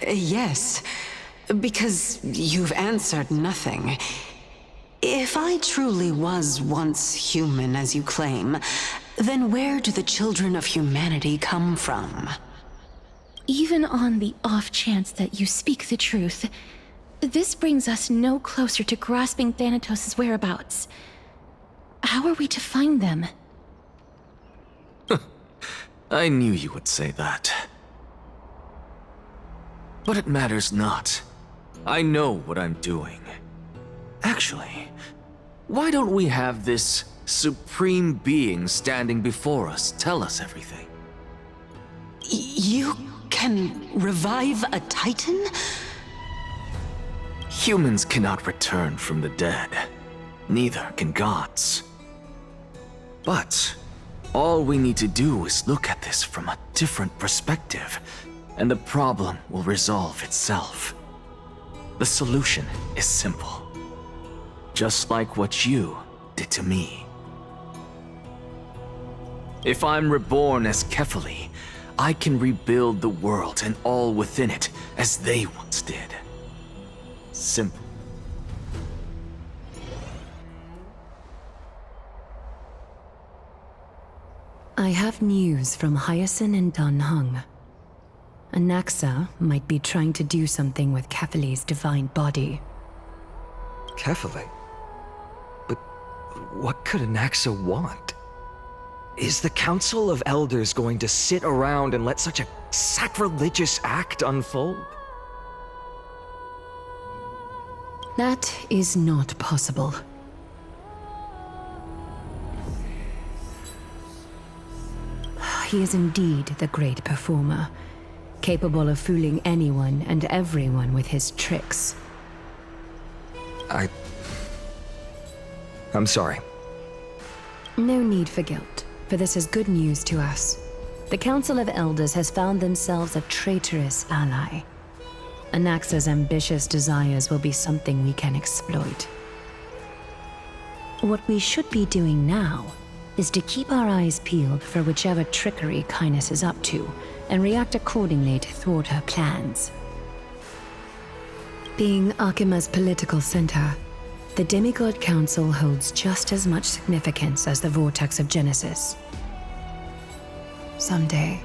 Yes, because you've answered nothing. If I truly was once human, as you claim, then where do the children of humanity come from? Even on the off chance that you speak the truth, this brings us no closer to grasping Thanatos' whereabouts. How are we to find them? I knew you would say that. But it matters not. I know what I'm doing. Actually, why don't we have this supreme being standing before us tell us everything? You can revive a Titan? Humans cannot return from the dead. Neither can gods. But all we need to do is look at this from a different perspective, and the problem will resolve itself. The solution is simple. Just like what you did to me. If I'm reborn as Kefali, I can rebuild the world and all within it as they once did. Simple. I have news from Hyacinth and Danheng. Anaxa might be trying to do something with Kefali's divine body. Kefali? But what could Anaxa want? Is the Council of Elders going to sit around and let such a sacrilegious act unfold? That is not possible. He is indeed the great performer, capable of fooling anyone and everyone with his tricks. I'm sorry. No need for guilt, for this is good news to us. The Council of Elders has found themselves a traitorous ally. Anaxa's ambitious desires will be something we can exploit. What we should be doing now is to keep our eyes peeled for whichever trickery Kainis is up to, and react accordingly to thwart her plans. Being Akima's political center, the Demigod Council holds just as much significance as the Vortex of Genesis. Someday,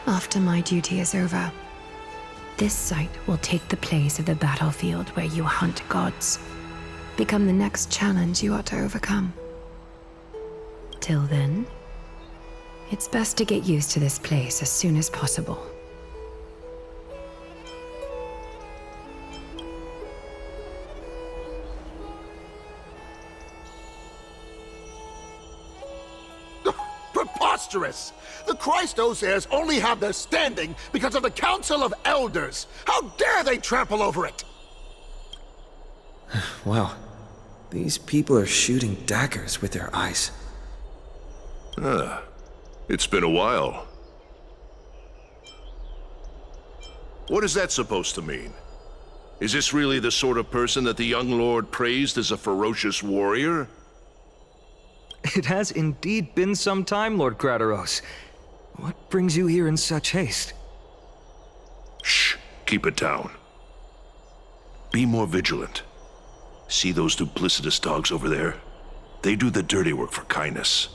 after my duty is over, this site will take the place of the battlefield where you hunt gods, become the next challenge you ought to overcome. Till then, it's best to get used to this place as soon as possible. Preposterous! The Christos heirs only have their standing because of the Council of Elders! How dare they trample over it! Wow. These people are shooting daggers with their eyes. It's been a while. What is that supposed to mean? Is this really the sort of person that the young lord praised as a ferocious warrior? It has indeed been some time, Lord Krateros. What brings you here in such haste? Shh, keep it down. Be more vigilant. See those duplicitous dogs over there? They do the dirty work for Kainis.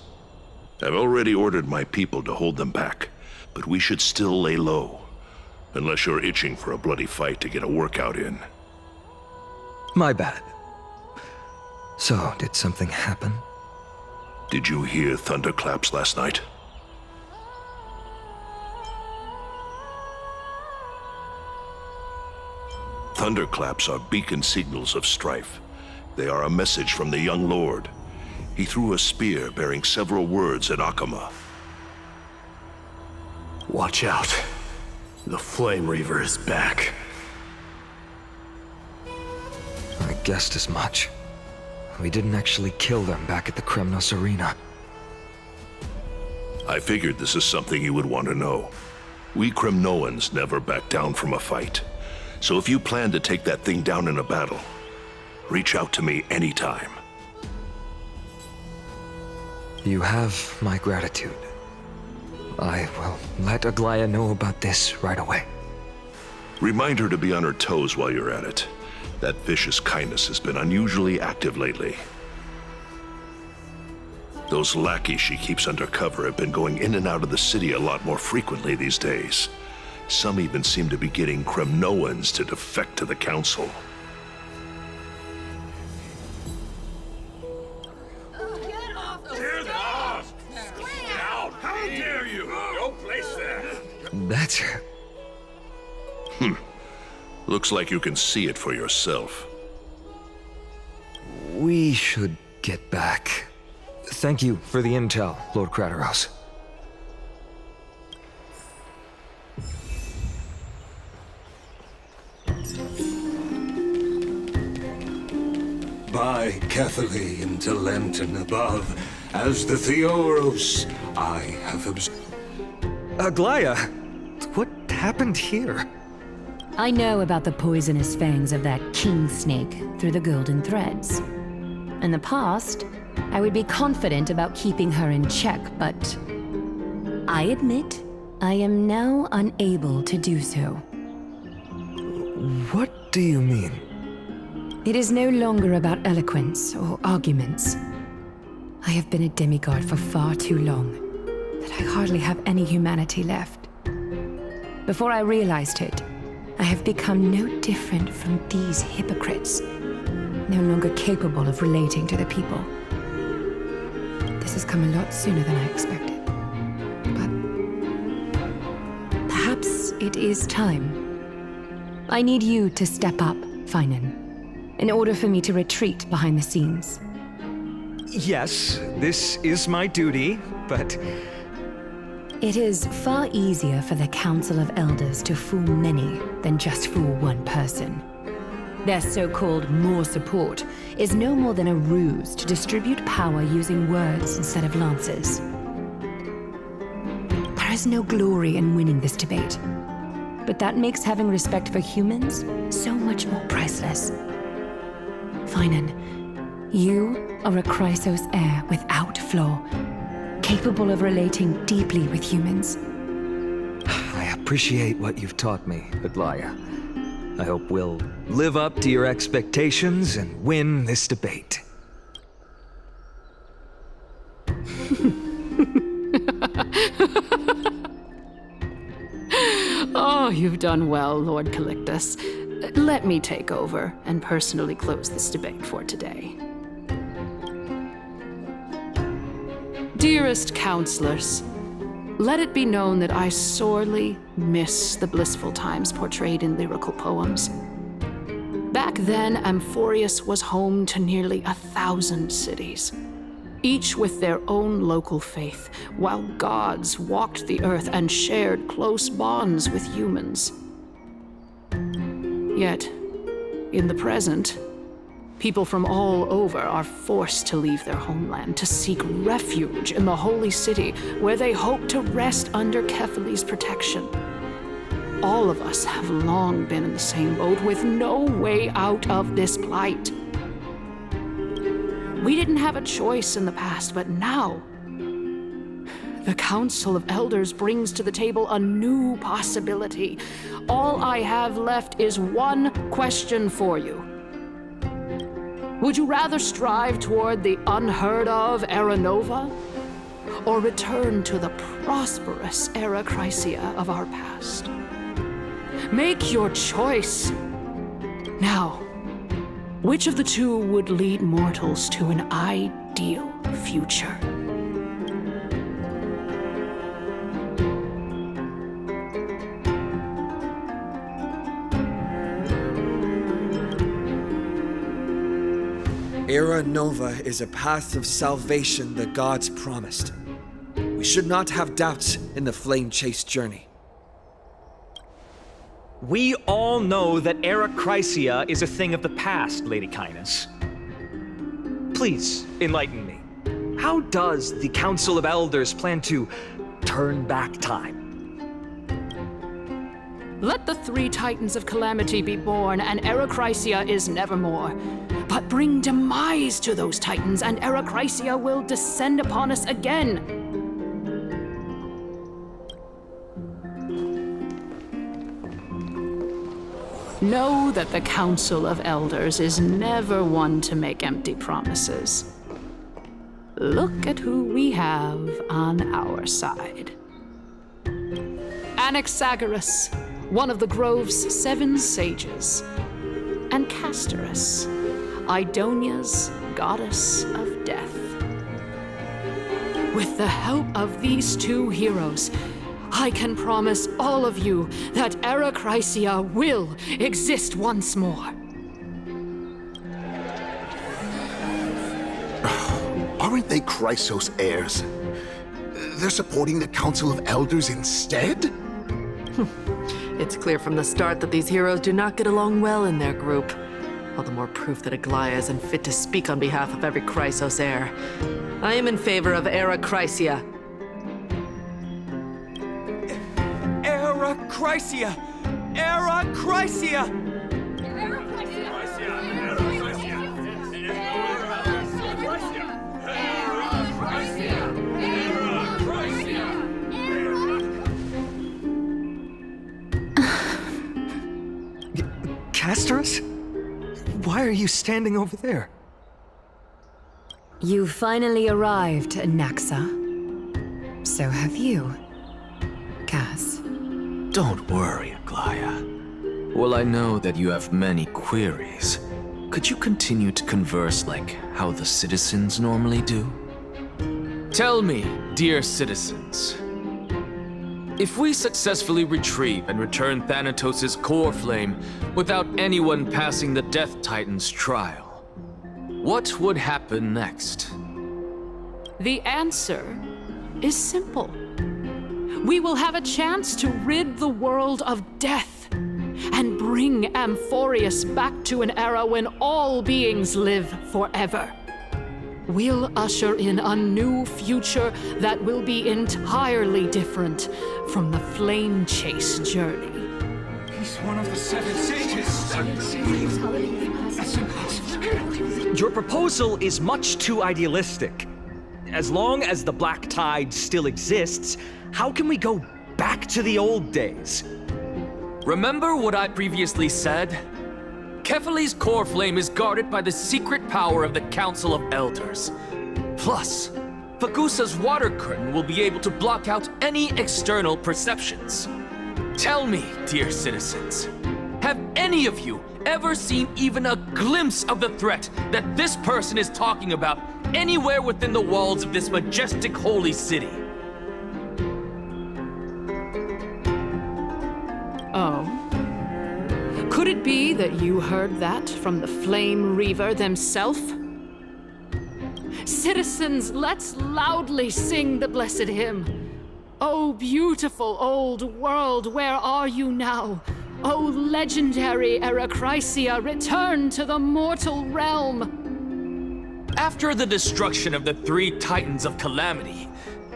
I've already ordered my people to hold them back, but we should still lay low. Unless you're itching for a bloody fight to get a workout in. My bad. So, did something happen? Did you hear thunderclaps last night? Thunderclaps are beacon signals of strife. They are a message from the young lord. He threw a spear bearing several words at Akama. Watch out. The Flame Reaver is back. I guessed as much. We didn't actually kill them back at the Kremnos Arena. I figured this is something you would want to know. We Kremnoans never back down from a fight. So if you plan to take that thing down in a battle, reach out to me anytime. You have my gratitude. I will let Aglaya know about this right away. Remind her to be on her toes while you're at it. That vicious kindness has been unusually active lately. Those lackeys she keeps under cover have been going in and out of the city a lot more frequently these days. Some even seem to be getting Kremnoans to defect to the Council. How dare you! Don't place that! That's... Looks like you can see it for yourself. We should get back. Thank you for the intel, Lord Crateros. By Catholi into Lantern above, as the Theoros, I have observed. Aglaya, what happened here? I know about the poisonous fangs of that king snake through the golden threads. In the past, I would be confident about keeping her in check, but I admit I am now unable to do so. What do you mean? It is no longer about eloquence or arguments. I have been a demigod for far too long that I hardly have any humanity left. Before I realized it, I have become no different from these hypocrites, no longer capable of relating to the people. This has come a lot sooner than I expected. But perhaps it is time. I need you to step up, Finan, in order for me to retreat behind the scenes. Yes, this is my duty, but... It is far easier for the Council of Elders to fool many than just fool one person. Their so-called more support is no more than a ruse to distribute power using words instead of lances. There is no glory in winning this debate, but that makes having respect for humans so much more priceless. Finan, you are a Chrysos heir without flaw, capable of relating deeply with humans. I appreciate what you've taught me, Aglaya. I hope we'll live up to your expectations and win this debate. Oh, you've done well, Lord Calictus. Let me take over and personally close this debate for today. Dearest counselors, let it be known that I sorely miss the blissful times portrayed in lyrical poems. Back then, Amphorius was home to nearly 1,000 cities, each with their own local faith, while gods walked the earth and shared close bonds with humans. Yet, in the present, people from all over are forced to leave their homeland to seek refuge in the holy city, where they hope to rest under Kefali's protection. All of us have long been in the same boat, with no way out of this plight. We didn't have a choice in the past, but now, the Council of Elders brings to the table a new possibility. All I have left is one question for you. Would you rather strive toward the unheard of Era Nova, or return to the prosperous Era Chrysia of our past? Make your choice. Now, which of the two would lead mortals to an ideal future? Era Nova is a path of salvation the gods promised. We should not have doubts in the flame-chased journey. We all know that Era Chrysia is a thing of the past, Lady Cainus. Please, enlighten me. How does the Council of Elders plan to turn back time? Let the three Titans of Calamity be born, and Era Chrysia is nevermore. But bring demise to those Titans, and Era Chrysia will descend upon us again. know that the Council of Elders is never one to make empty promises. Look at who we have on our side. Anaxagoras, one of the Grove's 7 sages, and CASTORICE, Idonia's goddess of death. With the help of these 2 heroes, I can promise all of you that Chrysia will exist once more. Aren't they Chrysos heirs? They're supporting the Council of Elders instead? It's clear from the start that these heroes do not get along well in their group. All the more proof that Aglaia isn't fit to speak on behalf of every Chrysos heir. I am in favor of Chrysia. Chrysia! Chrysia! CASTORICE? Why are you standing over there? You finally arrived, Naxa. So have you, Cass. Don't worry, Aglaia. Well, I know that you have many queries. Could you continue to converse like how the citizens normally do? Tell me, dear citizens, if we successfully retrieve and return Thanatos' core flame without anyone passing the Death Titan's trial, what would happen next? The answer is simple. We will have a chance to rid the world of death and bring Amphorius back to an era when all beings live forever. We'll usher in a new future that will be entirely different from the flame chase journey. He's one of the 7 sages. Your proposal is much too idealistic. As long as the Black Tide still exists, how can we go back to the old days? Remember what I previously said? Kefali's core flame is guarded by the secret power of the Council of Elders. Plus, Fagusa's water curtain will be able to block out any external perceptions. Tell me, dear citizens, have any of you ever seen even a glimpse of the threat that this person is talking about anywhere within the walls of this majestic holy city? Oh. Could it be that you heard that from the Flame Reaver themselves? Citizens, let's loudly sing the blessed hymn. Oh, beautiful old world, where are you now? Oh, legendary Chrysia, return to the mortal realm! After the destruction of the 3 Titans of Calamity,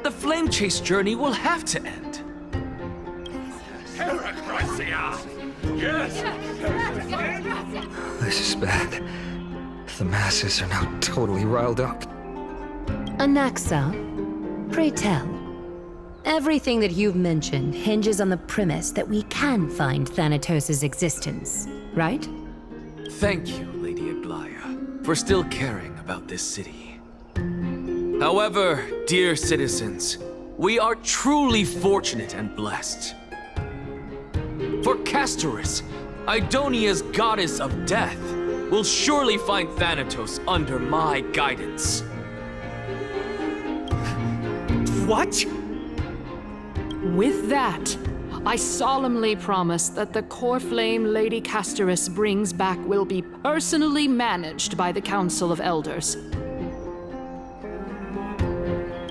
the Flame Chase journey will have to end. Yes! This is bad. The masses are now totally riled up. Anaxa, pray tell. Everything that you've mentioned hinges on the premise that we can find Thanatos' existence, right? Thank you, Lady Aglaia, for still caring about this city. However, dear citizens, we are truly fortunate and blessed. For CASTORICE, Idonia's goddess of death, will surely find Thanatos under my guidance. What? With that, I solemnly promise that the core flame Lady CASTORICE brings back will be personally managed by the Council of Elders.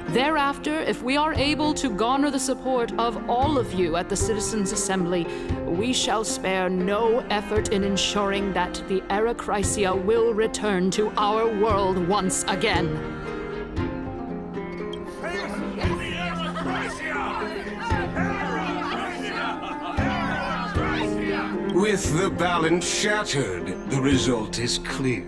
Thereafter, if we are able to garner the support of all of you at the Citizens' Assembly, we shall spare no effort in ensuring that the Chrysia will return to our world once again. With the balance shattered, the result is clear.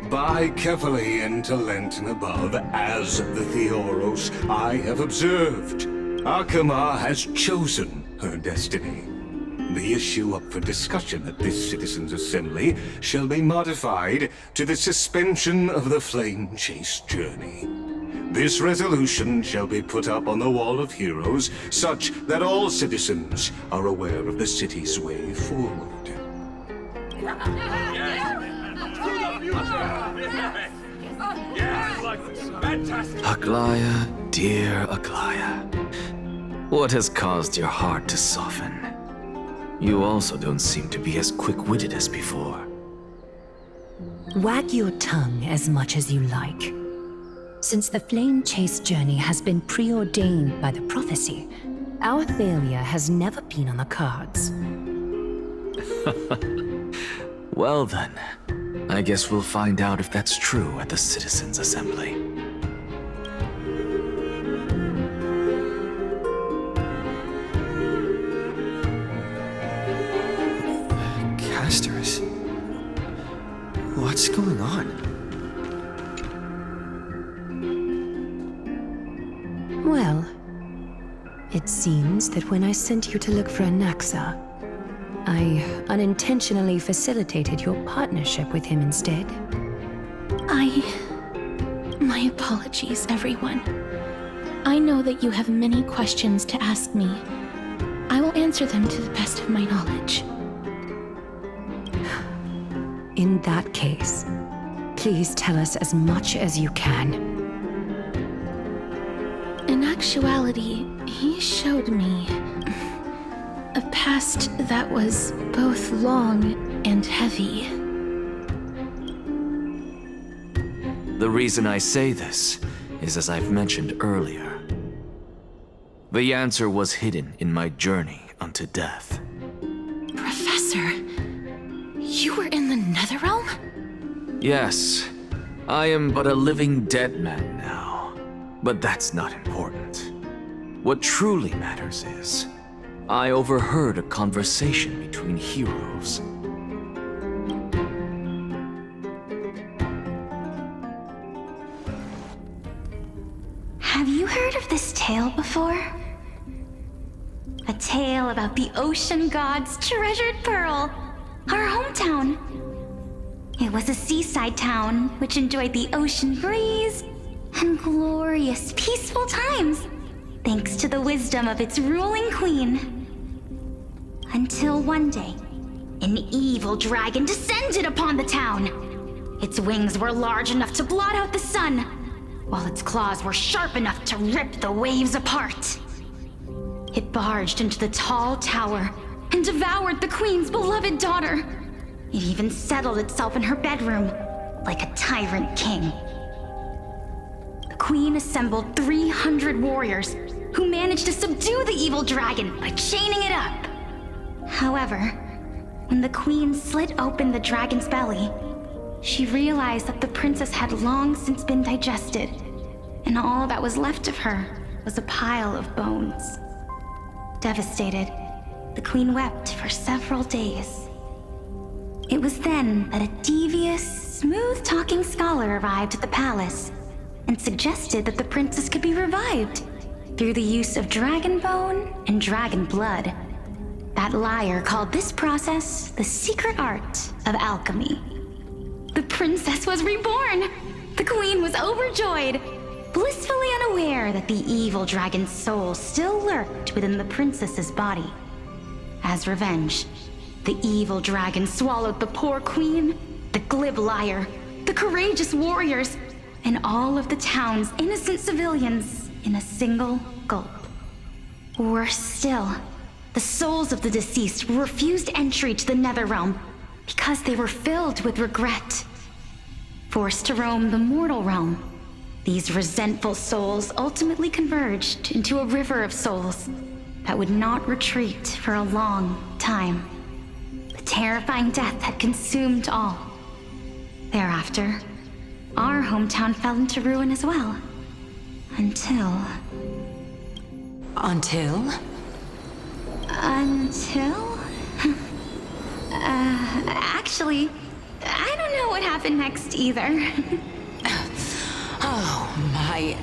By carefully into Lenten above, as the Theoros I have observed, Akama has chosen her destiny. The issue up for discussion at this Citizens' Assembly shall be modified to the suspension of the Flame Chase journey. This resolution shall be put up on the Wall of Heroes, such that all citizens are aware of the city's way forward. Aglaya, dear Aglaya, what has caused your heart to soften? You also don't seem to be as quick-witted as before. Wag your tongue as much as you like. Since the Flame Chase journey has been preordained by the prophecy, our failure has never been on the cards. Well then, I guess we'll find out if that's true at the Citizens' Assembly. CASTORICE? What's going on? Well, it seems that when I sent you to look for Anaxa, I unintentionally facilitated your partnership with him instead. My apologies, everyone. I know that you have many questions to ask me. I will answer them to the best of my knowledge. In that case, please tell us as much as you can. In actuality, he showed me a past that was both long and heavy. The reason I say this is as I've mentioned earlier. The answer was hidden in my journey unto death. Professor, you were in the Netherrealm? Yes, I am but a living dead man now, but that's not important. What truly matters is, I overheard a conversation between heroes. Have you heard of this tale before? A tale about the ocean god's treasured pearl, our hometown. It was a seaside town which enjoyed the ocean breeze and glorious, peaceful times, thanks to the wisdom of its ruling queen. Until one day, an evil dragon descended upon the town. Its wings were large enough to blot out the sun, while its claws were sharp enough to rip the waves apart. It barged into the tall tower and devoured the queen's beloved daughter. It even settled itself in her bedroom, like a tyrant king. The queen assembled 300 warriors who managed to subdue the evil dragon by chaining it up. However, when the queen slit open the dragon's belly, she realized that the princess had long since been digested, and all that was left of her was a pile of bones. Devastated, the queen wept for several days. It was then that a devious, smooth-talking scholar arrived at the palace and suggested that the princess could be revived through the use of dragon bone and dragon blood. That liar called this process the secret art of alchemy. The princess was reborn! The queen was overjoyed, blissfully unaware that the evil dragon's soul still lurked within the princess's body. As revenge, the evil dragon swallowed the poor queen, the glib liar, the courageous warriors, and all of the town's innocent civilians in a single gulp. Worse still, the souls of the deceased were refused entry to the Netherrealm because they were filled with regret. Forced to roam the mortal realm, these resentful souls ultimately converged into a river of souls that would not retreat for a long time. The terrifying death had consumed all. Thereafter, our hometown fell into ruin as well. Until... Until? Actually, I don't know what happened next either. Oh, my...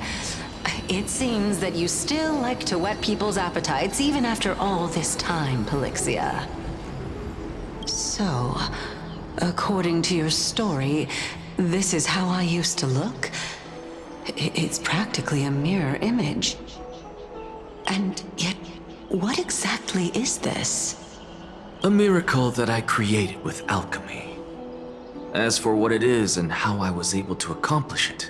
It seems that you still like to whet people's appetites even after all this time, Pelixia. So, according to your story, this is how I used to look? It's practically a mirror image. And yet, what exactly is this? A miracle that I created with alchemy. As for what it is and how I was able to accomplish it,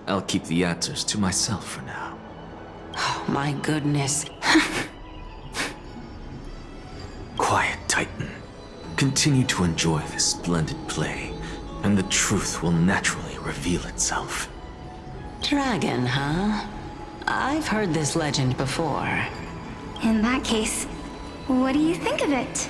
I'll keep the answers to myself for now. Oh, my goodness. Quiet, Titan. Continue to enjoy this splendid play, and the truth will naturally reveal itself. Dragon, huh? I've heard this legend before. In that case, what do you think of it?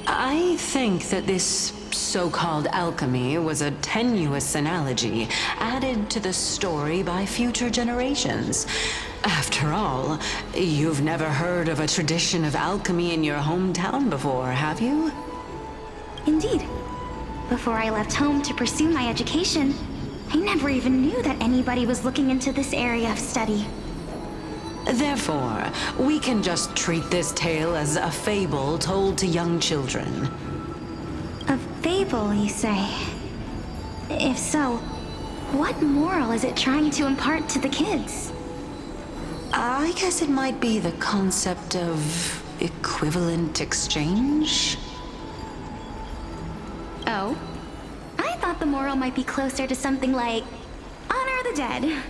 I think that this so-called alchemy was a tenuous analogy added to the story by future generations. After all, you've never heard of a tradition of alchemy in your hometown before, have you? Indeed. Before I left home to pursue my education, I never even knew that anybody was looking into this area of study. Therefore, we can just treat this tale as a fable told to young children. A fable, you say? If so, what moral is it trying to impart to the kids? I guess it might be the concept of equivalent exchange? Oh? I thought the moral might be closer to something like honor the dead.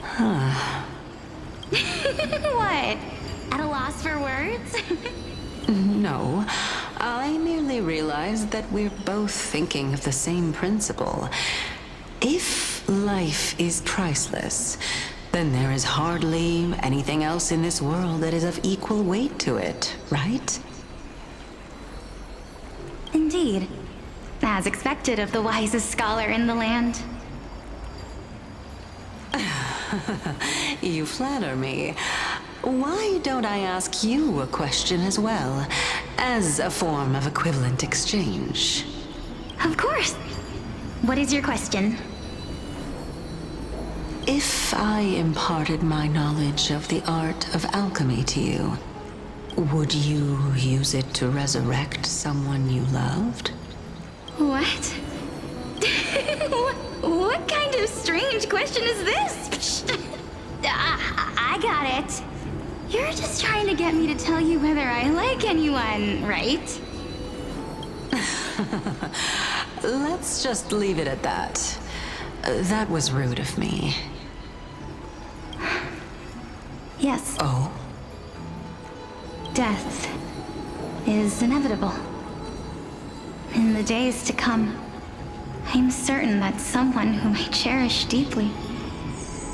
Huh. What? At a loss for words? No, I merely realized that we're both thinking of the same principle. If life is priceless, then there is hardly anything else in this world that is of equal weight to it, right? Indeed. As expected of the wisest scholar in the land. You flatter me. Why don't I ask you a question as well, as a form of equivalent exchange? Of course. What is your question? If I imparted my knowledge of the art of alchemy to you, would you use it to resurrect someone you loved? What? What kind of strange question is this? I got it. You're just trying to get me to tell you whether I like anyone, right? Let's just leave it at that. That was rude of me. Yes. Oh? Death is inevitable. In the days to come, I'm certain that someone whom I cherish deeply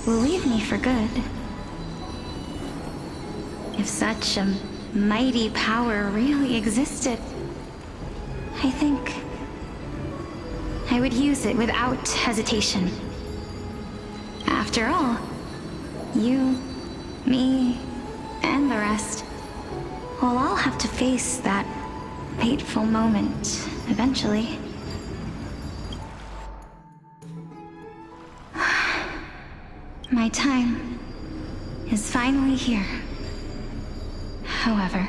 will leave me for good. If such a mighty power really existed, I think I would use it without hesitation. After all, you, me, and the rest will all have to face that fateful moment eventually. My time is finally here. However,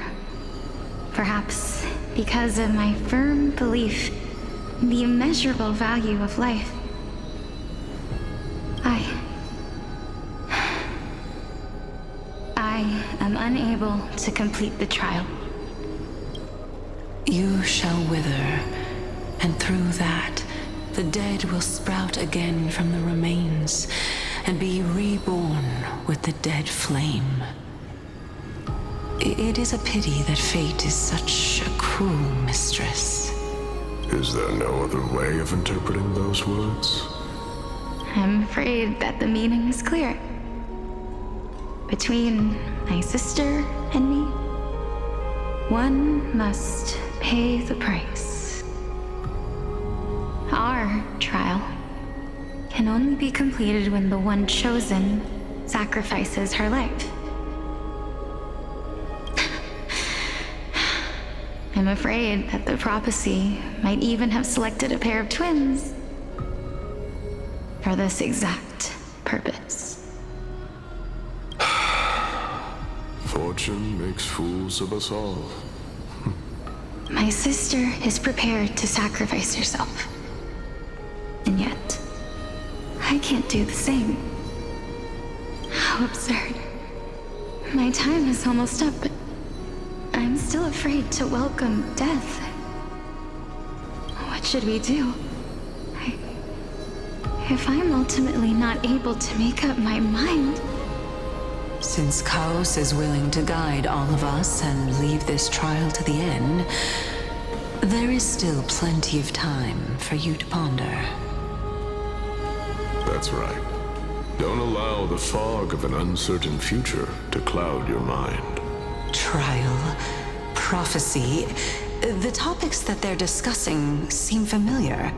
perhaps because of my firm belief in the immeasurable value of life, I am unable to complete the trial. You shall wither, and through that, the dead will sprout again from the remains and be reborn with the dead flame. It is a pity that fate is such a cruel mistress. Is there no other way of interpreting those words? I'm afraid that the meaning is clear. Between my sister and me, one must pay the price. Our trial can only be completed when the one chosen sacrifices her life. I'm afraid that the prophecy might even have selected a pair of twins for this exact purpose. Fortune makes fools of us all. My sister is prepared to sacrifice herself. And yet, I can't do the same. How absurd. My time is almost up, but I'm still afraid to welcome death. What should we do? If I'm ultimately not able to make up my mind... Since Chaos is willing to guide all of us and leave this trial to the end, there is still plenty of time for you to ponder. That's right. Don't allow the fog of an uncertain future to cloud your mind. TRAHl, prophecy, the topics that they're discussing seem familiar.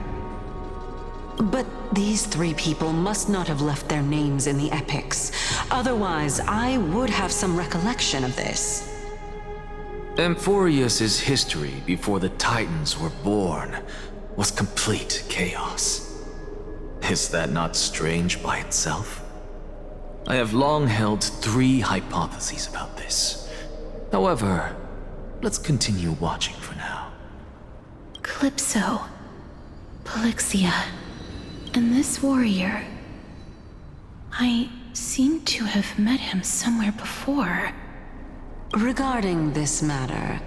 But these three people must not have left their names in the epics. Otherwise, I would have some recollection of this. Amphorius's history before the Titans were born was complete chaos. Is that not strange by itself? I have long held 3 hypotheses about this. However, let's continue watching for now. Calypso, Polixia, and this warrior. I seem to have met him somewhere before. Regarding this matter,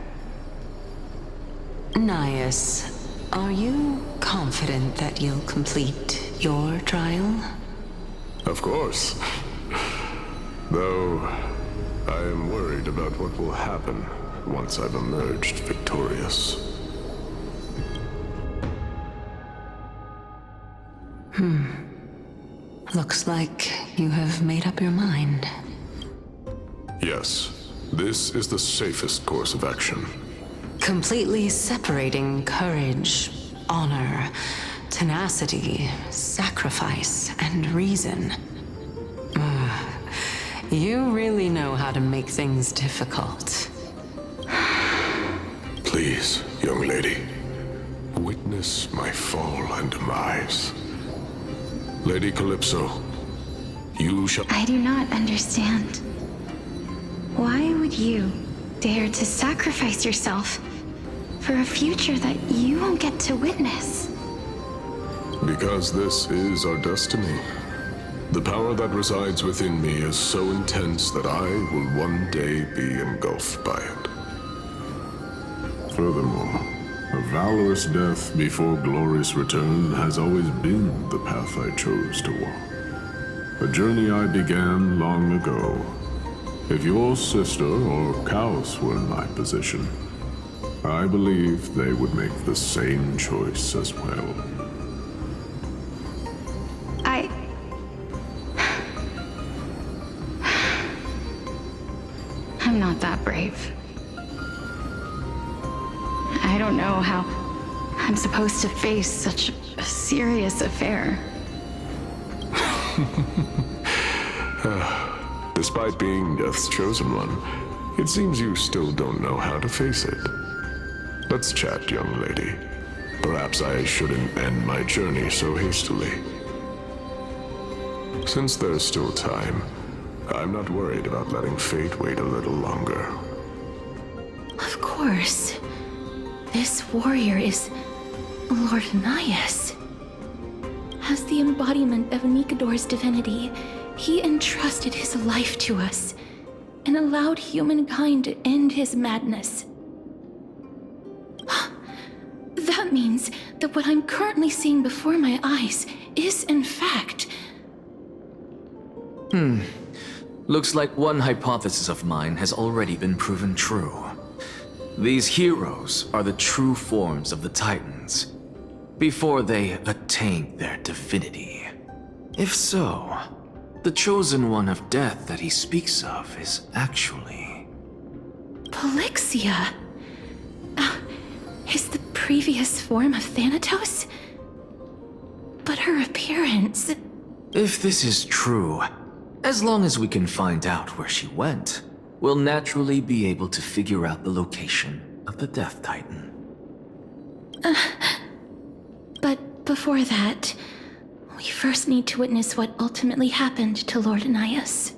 NOUS, are you confident that you'll complete your trial? Of course. Though, I am worried about what will happen once I've emerged victorious. Looks like you have made up your mind. Yes, this is the safest course of action. Completely separating courage, honor, tenacity, sacrifice, and reason. You really know how to make things difficult. Please, young lady, witness my fall and demise. Lady Calypso, you shall... I do not understand. Why would you dare to sacrifice yourself for a future that you won't get to witness? Because this is our destiny. The power that resides within me is so intense that I will one day be engulfed by it. Furthermore, a valorous death before glorious return has always been the path I chose to walk. A journey I began long ago. If your sister or Chaos were in my position, I believe they would make the same choice as well. I'm not that brave. I don't know how I'm supposed to face such a serious affair. Despite being Death's chosen one, it seems you still don't know how to face it. Let's chat, young lady. Perhaps I shouldn't end my journey so hastily. Since there's still time, I'm not worried about letting fate wait a little longer. Of course. This warrior is Lord NOUS. As the embodiment of Nikador's divinity, he entrusted his life to us and allowed humankind to end his madness. That means that what I'm currently seeing before my eyes is, in fact... Looks like one hypothesis of mine has already been proven true. These heroes are the true forms of the Titans, before they attained their divinity. If so, the chosen one of death that he speaks of is actually... Polixia? Is the previous form of Thanatos? But her appearance... If this is true, as long as we can find out where she went, we'll naturally be able to figure out the location of the Death Titan. But before that, We first need to witness what ultimately happened to Lord Anaias.